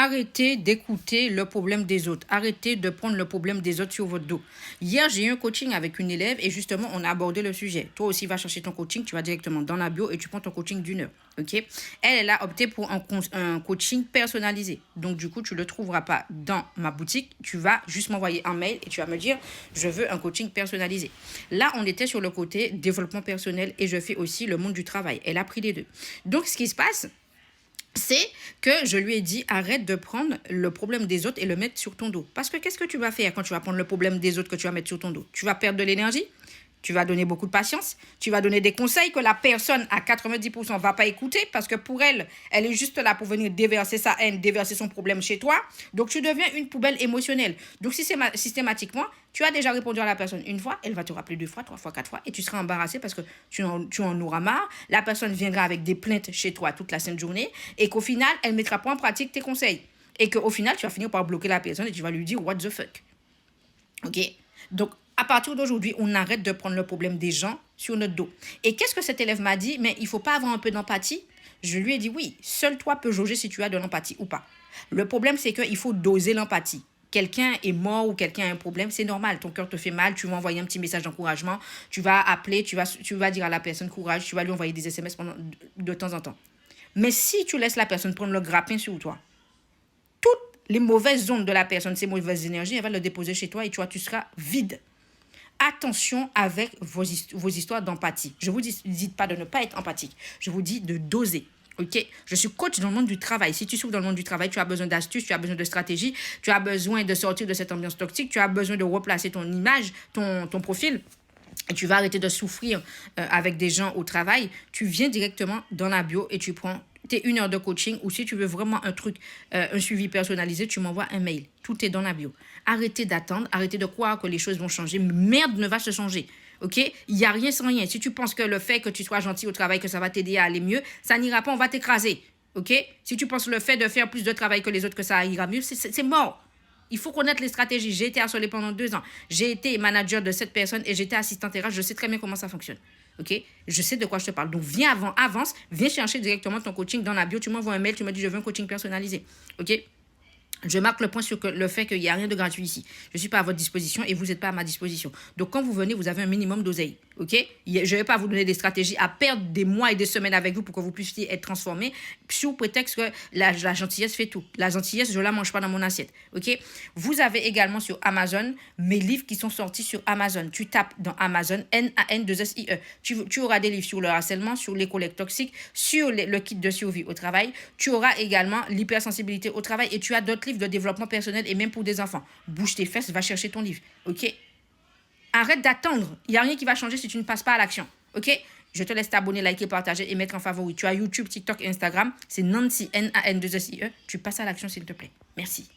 Arrêtez d'écouter le problème des autres. Arrêtez de prendre le problème des autres sur votre dos. Hier, j'ai eu un coaching avec une élève et justement, on a abordé le sujet. Toi aussi, va chercher ton coaching. Tu vas directement dans la bio et tu prends ton coaching d'1 heure. OK? Elle a opté pour un coaching personnalisé. Donc, du coup, tu ne le trouveras pas dans ma boutique. Tu vas juste m'envoyer un mail et tu vas me dire, je veux un coaching personnalisé. Là, on était sur le côté développement personnel et je fais aussi le monde du travail. Elle a pris les deux. Donc, ce qui se passe, c'est que je lui ai dit, arrête de prendre le problème des autres et le mettre sur ton dos. Parce que qu'est-ce que tu vas faire quand tu vas prendre le problème des autres que tu vas mettre sur ton dos? Tu vas perdre de l'énergie, tu vas donner beaucoup de patience, tu vas donner des conseils que la personne à 90% ne va pas écouter parce que pour elle, elle est juste là pour venir déverser sa haine, déverser son problème chez toi. Donc, tu deviens une poubelle émotionnelle. Donc, systématiquement, tu as déjà répondu à la personne une fois, elle va te rappeler 2 fois, 3 fois, 4 fois et tu seras embarrassé parce que tu en auras marre. La personne viendra avec des plaintes chez toi toute la sainte journée et qu'au final, elle ne mettra pas en pratique tes conseils. Et qu'au final, tu vas finir par bloquer la personne et tu vas lui dire « what the fuck ». OK? Donc, à partir d'aujourd'hui, on arrête de prendre le problème des gens sur notre dos. Et qu'est-ce que cet élève m'a dit? Mais il ne faut pas avoir un peu d'empathie? Je lui ai dit oui, seul toi peux jauger si tu as de l'empathie ou pas. Le problème, c'est qu'il faut doser l'empathie. Quelqu'un est mort ou quelqu'un a un problème, c'est normal. Ton cœur te fait mal, tu vas envoyer un petit message d'encouragement, tu vas appeler, tu vas dire à la personne courage, tu vas lui envoyer des SMS de temps en temps. Mais si tu laisses la personne prendre le grappin sur toi, toutes les mauvaises ondes de la personne, ces mauvaises énergies, elle va le déposer chez toi et toi, tu seras vide. Attention avec vos histoires d'empathie. Je ne vous dis pas de ne pas être empathique. Je vous dis de doser. OK? Je suis coach dans le monde du travail. Si tu souffres dans le monde du travail, tu as besoin d'astuces, tu as besoin de stratégies, tu as besoin de sortir de cette ambiance toxique, tu as besoin de replacer ton image, ton profil. Et tu vas arrêter de souffrir avec des gens au travail. Tu viens directement dans la bio et tu prends tes 1 heure de coaching ou si tu veux vraiment un truc, un suivi personnalisé, tu m'envoies un mail. Tout est dans la bio. Arrêtez d'attendre, arrêtez de croire que les choses vont changer. Merde ne va se changer. OK? Il n'y a rien sans rien. Si tu penses que le fait que tu sois gentil au travail, que ça va t'aider à aller mieux, ça n'ira pas, on va t'écraser. OK? Si tu penses le fait de faire plus de travail que les autres, que ça ira mieux, c'est mort. Il faut connaître les stratégies. J'ai été harcelée pendant 2 ans. J'ai été manager de cette personne et j'étais assistante RH. Je sais très bien comment ça fonctionne. OK? Je sais de quoi je te parle. Donc, avance, viens chercher directement ton coaching dans la bio. Tu m'envoies un mail, tu me dis je veux un coaching personnalisé. OK? Je marque le point sur le fait qu'il n'y a rien de gratuit ici. Je ne suis pas à votre disposition et vous n'êtes pas à ma disposition. Donc, quand vous venez, vous avez un minimum d'oseille. OK? Je ne vais pas vous donner des stratégies à perdre des mois et des semaines avec vous pour que vous puissiez être transformé sous prétexte que la gentillesse fait tout. La gentillesse, je ne la mange pas dans mon assiette. OK? Vous avez également sur Amazon mes livres qui sont sortis sur Amazon. Tu tapes dans Amazon, N-A-N-2-S-I-E. Tu auras des livres sur le harcèlement, sur les collègues toxiques, sur le kit de survie au travail. Tu auras également l'hypersensibilité au travail et tu as d'autres livres de développement personnel et même pour des enfants. Bouge tes fesses, va chercher ton livre. OK? Arrête d'attendre. Il n'y a rien qui va changer si tu ne passes pas à l'action. OK? Je te laisse t'abonner, liker, partager et mettre en favori. Tu as YouTube, TikTok et Instagram. C'est Nancy, N-A-N-2-S-I-E. Tu passes à l'action, s'il te plaît. Merci.